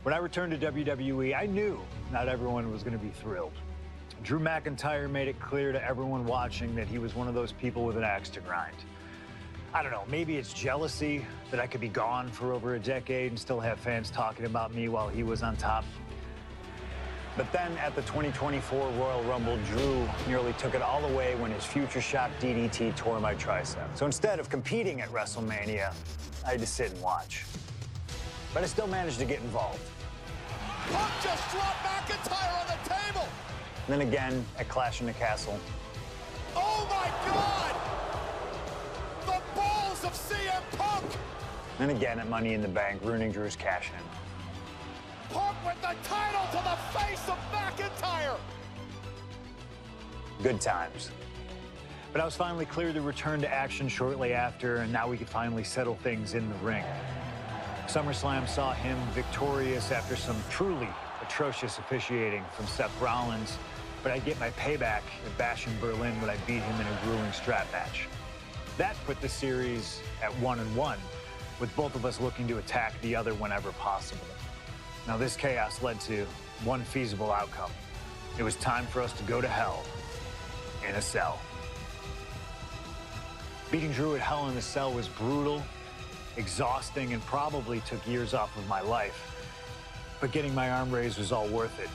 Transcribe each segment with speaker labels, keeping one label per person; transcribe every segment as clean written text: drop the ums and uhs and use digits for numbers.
Speaker 1: When I returned to WWE, I knew not everyone was going to be thrilled. Drew McIntyre made it clear to everyone watching that he was one of those people with an axe to grind. I don't know, maybe it's jealousy that I could be gone for over a decade and still have fans talking about me while he was on top. But then at the 2024 Royal Rumble, Drew nearly took it all away when his Future Shock DDT tore my tricep. So instead of competing at WrestleMania, I had to sit and watch. But I still managed to get involved.
Speaker 2: Punk just dropped McIntyre on the table!
Speaker 1: And then again at Clash in the Castle.
Speaker 2: Oh my God! The balls of CM Punk!
Speaker 1: And again at Money in the Bank, ruining Drew's cash-in.
Speaker 2: Punk with the title to the face of McIntyre!
Speaker 1: Good times. But I was finally cleared to return to action shortly after, and now we could finally settle things in the ring. SummerSlam saw him victorious after some truly atrocious officiating from Seth Rollins, but I'd get my payback at Bash in Berlin when I beat him in a grueling strap match. That put the series at 1-1, with both of us looking to attack the other whenever possible. Now, this chaos led to one feasible outcome. It was time for us to go to hell in a cell. Beating Drew at Hell in a Cell was brutal, exhausting, and probably took years off of my life. But getting my arm raised was all worth it.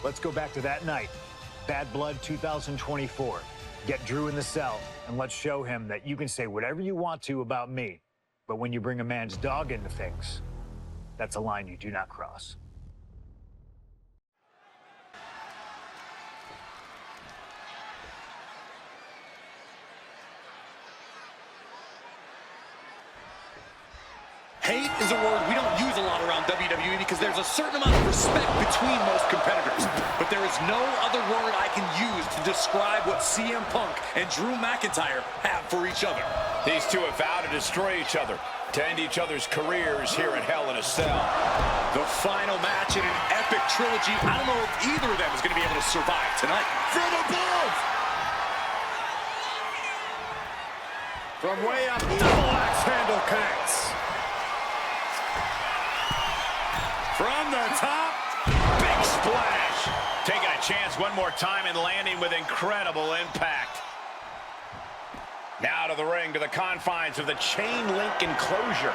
Speaker 1: Let's go back to that night, Bad Blood 2024. Get Drew in the cell, and let's show him that you can say whatever you want to about me, but when you bring a man's dog into things, that's a line you do not cross.
Speaker 3: Hate is a word we don't use a lot around WWE because there's a certain amount of respect between most competitors. But there is no other word I can use to describe what CM Punk and Drew McIntyre have for each other.
Speaker 4: These two have vowed to destroy each other, to end each other's careers here in Hell in a Cell.
Speaker 3: The final match in an epic trilogy. I don't know if either of them is going to be able to survive tonight.
Speaker 2: From above!
Speaker 4: From way up, double axe handle connects. From the top, big splash. Taking a chance one more time and landing with incredible impact. Now to the ring, to the confines of the chain link enclosure.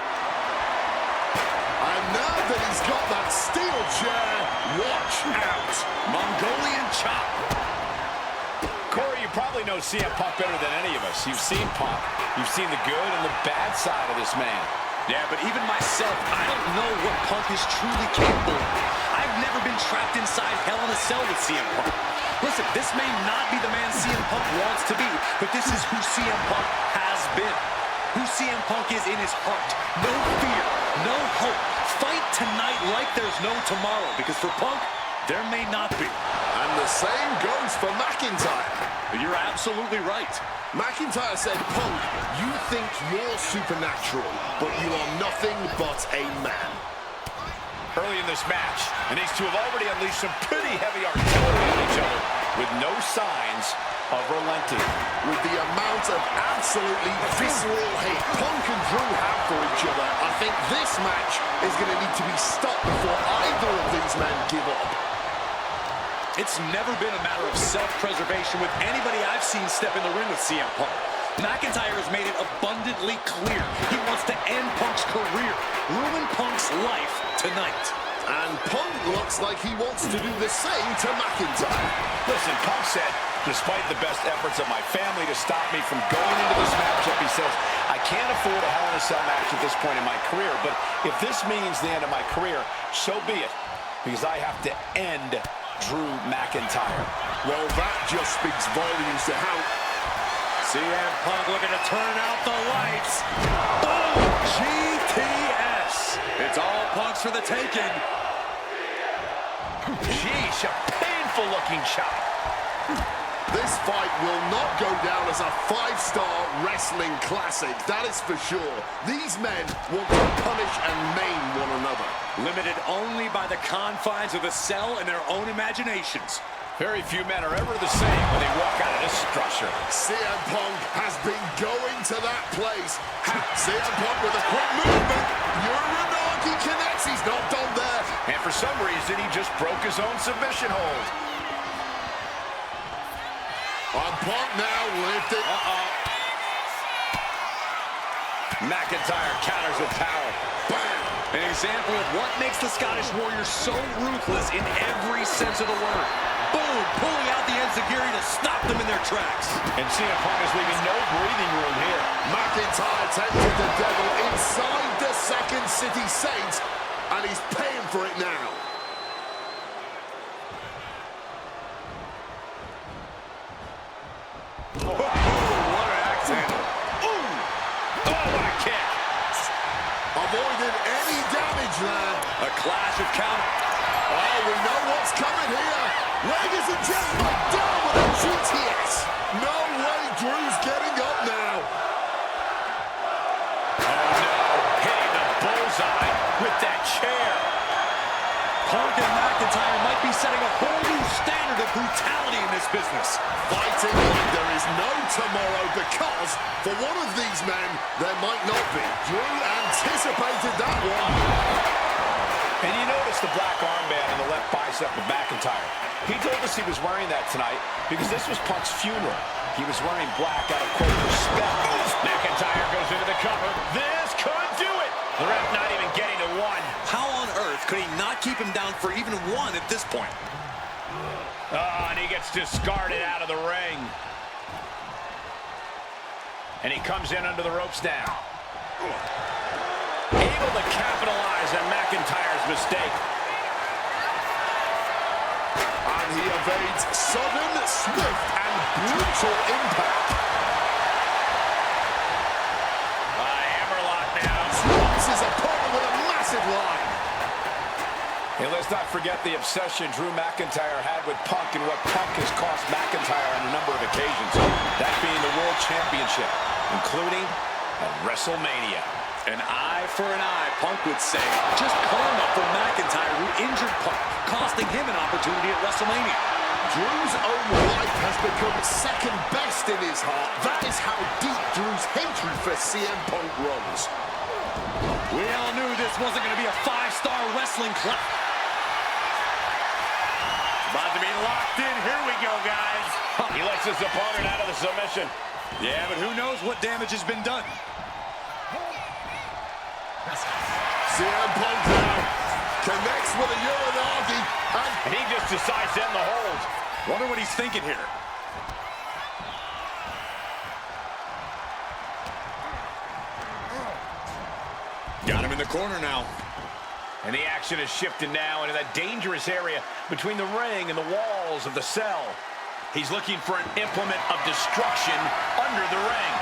Speaker 2: And now that he's got that steel chair, watch out.
Speaker 3: Mongolian chop.
Speaker 4: Corey, you probably know CM Punk better than any of us. You've seen Punk. You've seen the good and the bad side of this man.
Speaker 3: Yeah, but even myself, I don't know what Punk is truly capable of. I've never been trapped inside Hell in a Cell with CM Punk. Listen, this may not be the man CM Punk wants to be, but this is who CM Punk has been. Who CM Punk is in his heart. No fear, no hope. Fight tonight like there's no tomorrow, because for Punk, there may not be.
Speaker 2: And the same goes for McIntyre.
Speaker 3: You're absolutely right.
Speaker 2: McIntyre said, Punk, you think you're supernatural, but you are nothing but a man.
Speaker 4: Early in this match, and these two have already unleashed some pretty heavy artillery on each other with no signs of relenting.
Speaker 2: With the amount of absolutely visceral hate Punk and Drew have for each other, I think this match is going to need to be stopped before either of these men give up.
Speaker 3: It's never been a matter of self-preservation with anybody I've seen step in the ring with CM Punk. McIntyre has made it abundantly clear he wants to end Punk's career, ruin Punk's life tonight.
Speaker 2: And Punk looks like he wants to do the same to McIntyre.
Speaker 4: Listen, Punk said, despite the best efforts of my family to stop me from going into this matchup, he says, I can't afford a Hell in a Cell match at this point in my career, but if this means the end of my career, so be it, because I have to end Drew McIntyre.
Speaker 2: Well, that just speaks volumes to how
Speaker 3: CM Punk looking to turn out the lights. Boom! GTS. It's all Punk's for the taking.
Speaker 4: Sheesh, a painful looking chop.
Speaker 2: this fight will not go down as a 5-star wrestling classic, that is for sure. These men want to punish and maim one another.
Speaker 3: Limited only by the confines of the cell and their own imaginations.
Speaker 4: Very few men are ever the same when they walk out of this structure.
Speaker 2: CM Punk has been going to that place. CM Punk with a quick movement. Uranagi connects. He's not done there.
Speaker 4: And And for some reason, he just broke his own submission hold.
Speaker 2: On Punk now, lifted.
Speaker 4: McIntyre counters with power.
Speaker 2: Bam!
Speaker 3: An example of what makes the Scottish Warrior so ruthless in every sense of the word. Boom! Pulling out the enziguri to stop them in their tracks.
Speaker 4: And CM Punk is leaving no breathing room here.
Speaker 2: McIntyre tempted the devil inside the Second City Saints, and he's paying for it now.
Speaker 4: Oh, what an axe handle. Ooh! Oh, what a kick.
Speaker 2: Avoided any damage there.
Speaker 3: A clash of counter.
Speaker 2: Oh, we know what's coming here. Ladies and gentlemen, down with a GTS. No way Drew's getting up now.
Speaker 4: Oh, no. Hitting the bullseye with that chair.
Speaker 3: Punk and McIntyre might be setting a whole new standard of brutality in this business.
Speaker 2: Fighting like there is no tomorrow, because for one of these men, there might not be. Drew anticipated that one.
Speaker 4: And you notice the black armband on the left bicep of McIntyre. He told us he was wearing that tonight because this was Punk's funeral. He was wearing black out of, quote, respect. McIntyre goes into the cover. This could do it. The ref not even getting to one.
Speaker 3: How on earth could he not keep him down for even one at this point?
Speaker 4: Oh, and he gets discarded out of the ring. And he comes in under the ropes now. Able to capitalize on McIntyre's mistake.
Speaker 2: And he evades sudden, swift, and brutal impact.
Speaker 4: Hammerlock now.
Speaker 2: Drops his opponent with a massive line.
Speaker 4: Hey, let's not forget the obsession Drew McIntyre had with Punk and what Punk has cost McIntyre on a number of occasions. That being the World Championship, including at WrestleMania.
Speaker 3: An eye for an eye, Punk would say. Just karma for McIntyre, who injured Punk, costing him an opportunity at WrestleMania.
Speaker 2: Drew's own life has become second best in his heart. That is how deep Drew's hatred for CM Punk runs.
Speaker 3: We all knew this wasn't going to be a five-star wrestling club.
Speaker 4: About to be locked in. Here we go, guys. He lets his opponent out of the submission.
Speaker 3: Yeah, but who knows what damage has been done.
Speaker 2: CM Punk now connects with a Uranagi,
Speaker 4: and he just decides to end the hold.
Speaker 3: Wonder what he's thinking here. Got him in the corner now.
Speaker 4: And the action is shifted now into that dangerous area between the ring and the walls of the cell. He's looking for an implement of destruction under the ring.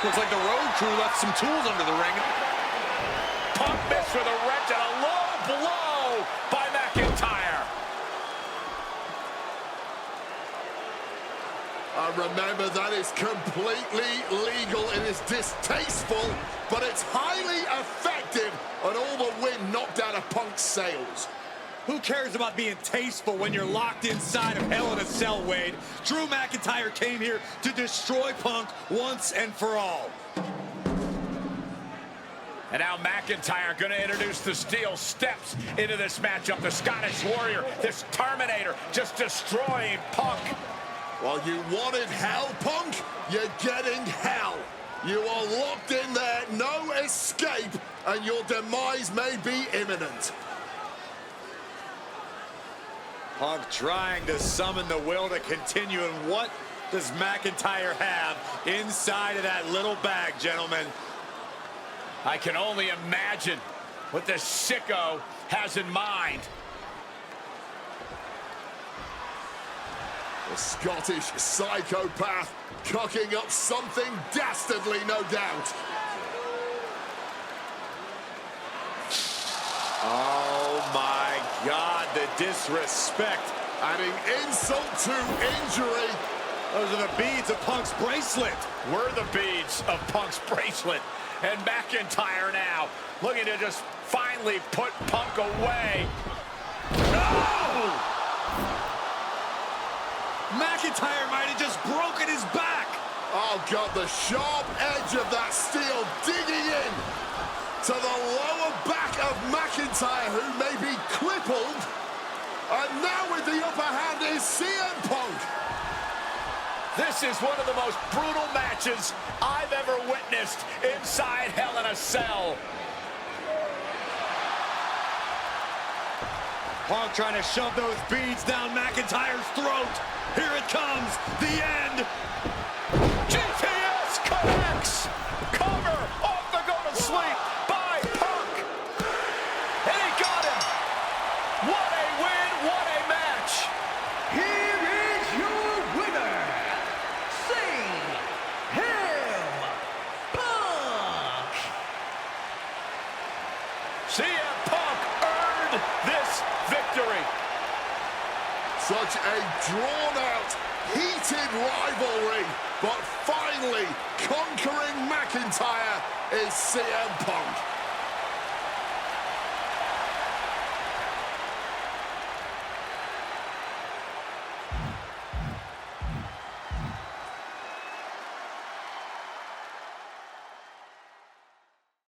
Speaker 3: Looks like the road crew left some tools under the ring.
Speaker 4: Punk missed with a wrench and a low blow by McIntyre.
Speaker 2: remember, that is completely legal. It is distasteful, but it's highly effective, and all the wind knocked out of Punk's sails.
Speaker 3: Who cares about being tasteful when you're locked inside of Hell in a Cell, Wade? Drew McIntyre came here to destroy Punk once and for all.
Speaker 4: And now McIntyre going to introduce the steel steps into this matchup. The Scottish Warrior, this Terminator, just destroying Punk.
Speaker 2: Well, you wanted hell, Punk? You're getting hell. You are locked in there, no escape, and your demise may be imminent.
Speaker 3: Punk trying to summon the will to continue, and what does McIntyre have inside of that little bag, gentlemen?
Speaker 4: I can only imagine what the sicko has in mind.
Speaker 2: The Scottish psychopath cooking up something dastardly, no doubt.
Speaker 3: Oh my God, the disrespect.
Speaker 2: Adding insult to injury.
Speaker 3: Those are the beads of Punk's bracelet.
Speaker 4: We're the beads of Punk's bracelet. And McIntyre now looking to just finally put Punk away. No!
Speaker 3: McIntyre might have just broken his back.
Speaker 2: Oh, God, the sharp edge of that steel digging in to the lower back of McIntyre. McIntyre, who may be crippled. And now with the upper hand is CM Punk.
Speaker 4: This is one of the most brutal matches I've ever witnessed inside Hell in a Cell.
Speaker 3: Punk trying to shove those beads down McIntyre's throat. Here it comes, the end.
Speaker 4: GTS connects. Cover off the go-to-sleep by Punk. And he got him. What a win, what a match.
Speaker 5: Here is your winner, CM Punk.
Speaker 4: CM Punk earned this victory.
Speaker 2: Such a drawn-out, heated rivalry, but finally conquering McIntyre is CM Punk.